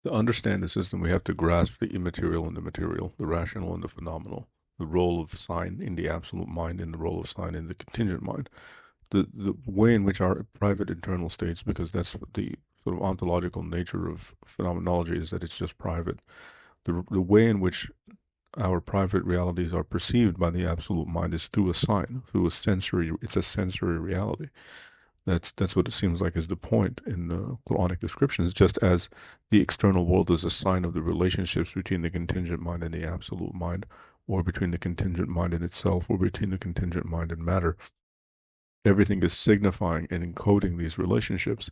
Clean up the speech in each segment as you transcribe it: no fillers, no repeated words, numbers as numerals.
To understand the system, we have to grasp the immaterial and the material, the rational and the phenomenal, the role of sign in the absolute mind and the role of sign in the contingent mind. The way in which our private internal states, because that's the sort of ontological nature of phenomenology, is that it's just private. The way in which our private realities are perceived by the absolute mind is through a sign, through a sensory. It's a sensory reality. That's what it seems like is the point in the Quranic descriptions, just as the external world is a sign of the relationships between the contingent mind and the absolute mind, or between the contingent mind and itself, or between the contingent mind and matter. Everything is signifying and encoding these relationships.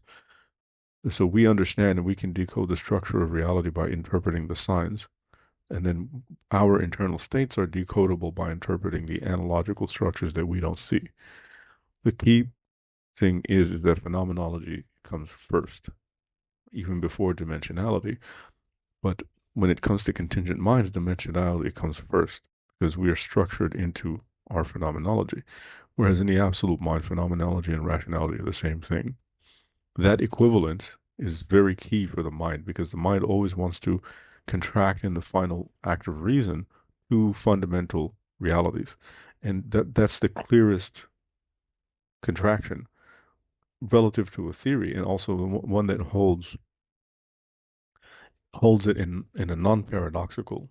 So we understand and we can decode the structure of reality by interpreting the signs. And then our internal states are decodable by interpreting the analogical structures that we don't see. The key thing is that phenomenology comes first, even before dimensionality. But when it comes to contingent minds, dimensionality comes first because we are structured into our phenomenology. Whereas in the absolute mind, phenomenology and rationality are the same thing. That equivalence is very key for the mind because the mind always wants to contract in the final act of reason to fundamental realities. And that's the clearest contraction relative to a theory, and also one that holds it in a non-paradoxical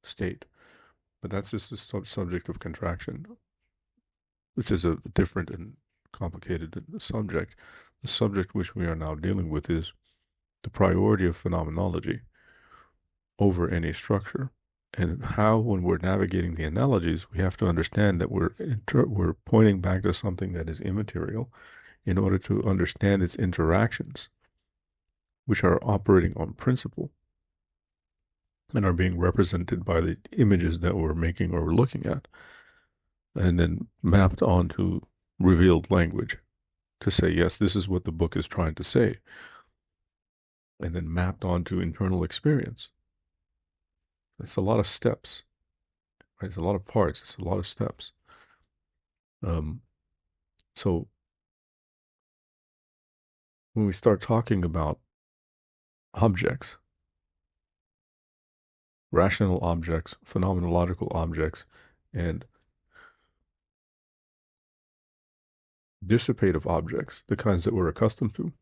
state. But that's just the subject of contraction, which is a different and complicated subject. The subject which we are now dealing with is the priority of phenomenology over any structure, and how, when we're navigating the analogies, we have to understand that we're pointing back to something that is immaterial in order to understand its interactions, which are operating on principle and are being represented by the images that we're making or we're looking at, and then mapped onto revealed language to say, yes, this is what the book is trying to say, and then mapped onto internal experience. It's a lot of steps, right? It's a lot of parts. It's a lot of steps. Um, so when we start talking about objects, rational objects, phenomenological objects, and dissipative objects, the kinds that we're accustomed to,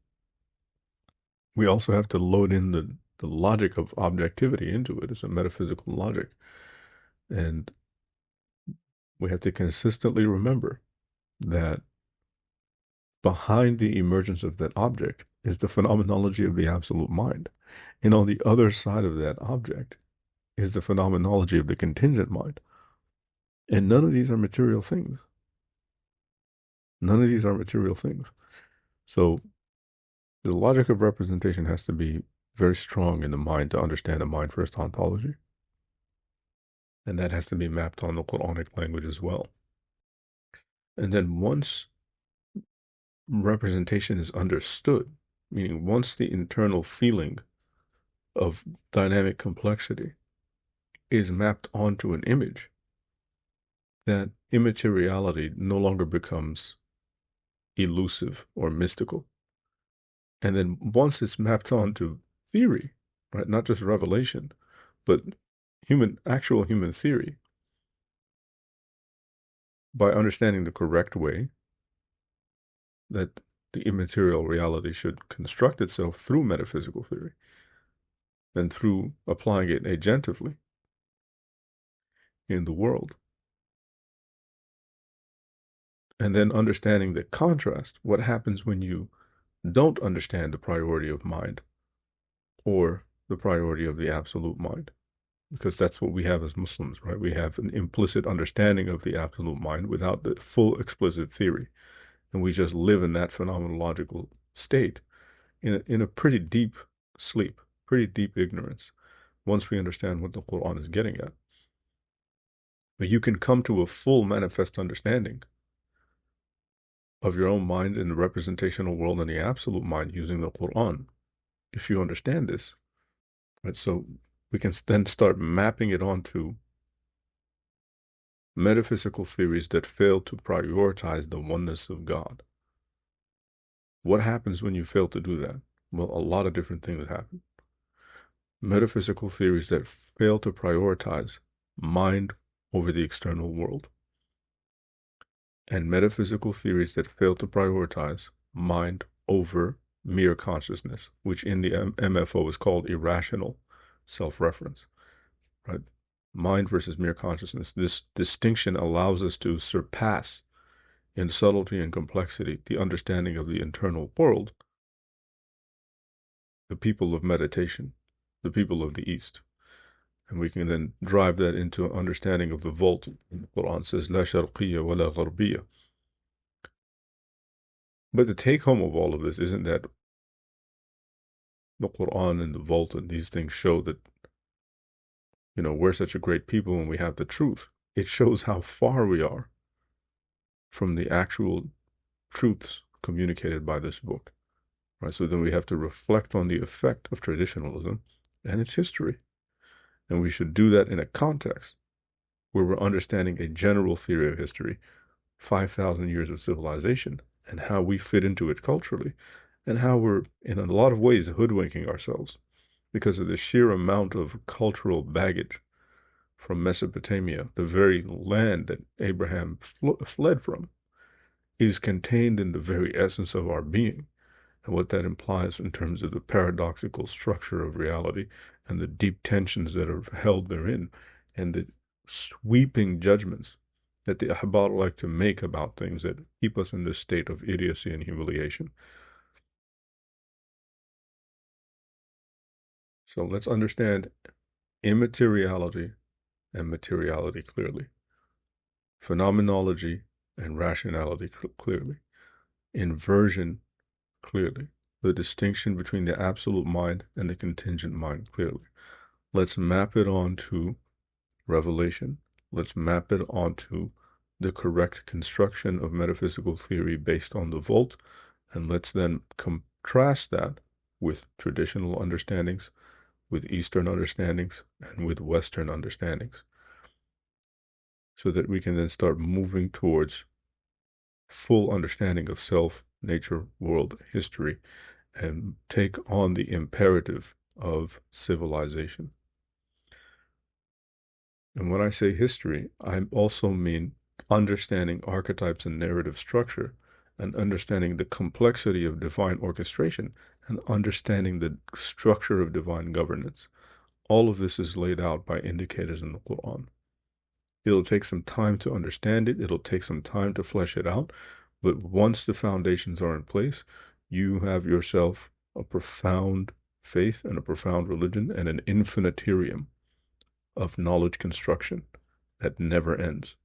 we also have to load in the logic of objectivity into it. It's a metaphysical logic. And we have to consistently remember that behind the emergence of that object is the phenomenology of the absolute mind. And on the other side of that object is the phenomenology of the contingent mind. And none of these are material things. None of these are material things. So the logic of representation has to be very strong in the mind to understand a mind first ontology. And that has to be mapped on the Quranic language as well. And then once representation is understood, meaning once the internal feeling of dynamic complexity is mapped onto an image, that immateriality no longer becomes elusive or mystical. And then once it's mapped onto theory, right, not just revelation, but actual human theory, by understanding the correct way that the immaterial reality should construct itself through metaphysical theory and through applying it agentively in the world. And then understanding the contrast, what happens when you don't understand the priority of mind or the priority of the absolute mind. Because that's what we have as Muslims, right? We have an implicit understanding of the absolute mind without the full explicit theory. And we just live in that phenomenological state in a pretty deep sleep, pretty deep ignorance, once we understand what the Quran is getting at. But you can come to a full manifest understanding of your own mind in the representational world and the absolute mind using the Quran, if you understand this. Right? So we can then start mapping it onto metaphysical theories that fail to prioritize the oneness of God. What happens when you fail to do that? Well, a lot of different things happen. metaphysical theories that fail to prioritize mind over the external world, and metaphysical theories that fail to prioritize mind over mere consciousness, which in the MFO is called irrational self-reference, right? Mind versus mere consciousness. This distinction allows us to surpass in subtlety and complexity the understanding of the internal world, the people of meditation, the people of the East. And we can then drive that into an understanding of the vault. The Quran says, La sharqiyya wa la gharbiyya. But the take home of all of this isn't that the Quran and the vault and these things show that, we're such a great people and we have the truth. It shows how far we are from the actual truths communicated by this book. Right? So then we have to reflect on the effect of traditionalism and its history. And we should do that in a context where we're understanding a general theory of history, 5,000 years of civilization, and how we fit into it culturally, and how we're, in a lot of ways, hoodwinking ourselves because of the sheer amount of cultural baggage from Mesopotamia, the very land that Abraham fled from, is contained in the very essence of our being, and what that implies in terms of the paradoxical structure of reality and the deep tensions that are held therein, and the sweeping judgments that the Ahbar like to make about things that keep us in this state of idiocy and humiliation. So let's understand immateriality and materiality clearly, phenomenology and rationality clearly, inversion clearly, the distinction between the absolute mind and the contingent mind clearly. Let's map it onto revelation. Let's map it onto the correct construction of metaphysical theory based on the vault, and let's then contrast that with traditional understandings, with Eastern understandings, and with Western understandings, so that we can then start moving towards full understanding of self, nature, world, history, and take on the imperative of civilization. And when I say history, I also mean understanding archetypes and narrative structure, and understanding the complexity of divine orchestration, and understanding the structure of divine governance. All of this is laid out by indicators in the Quran. It'll take some time to understand it. It'll take some time to flesh it out. But once the foundations are in place, you have yourself a profound faith and a profound religion and an infinitarium of knowledge construction that never ends.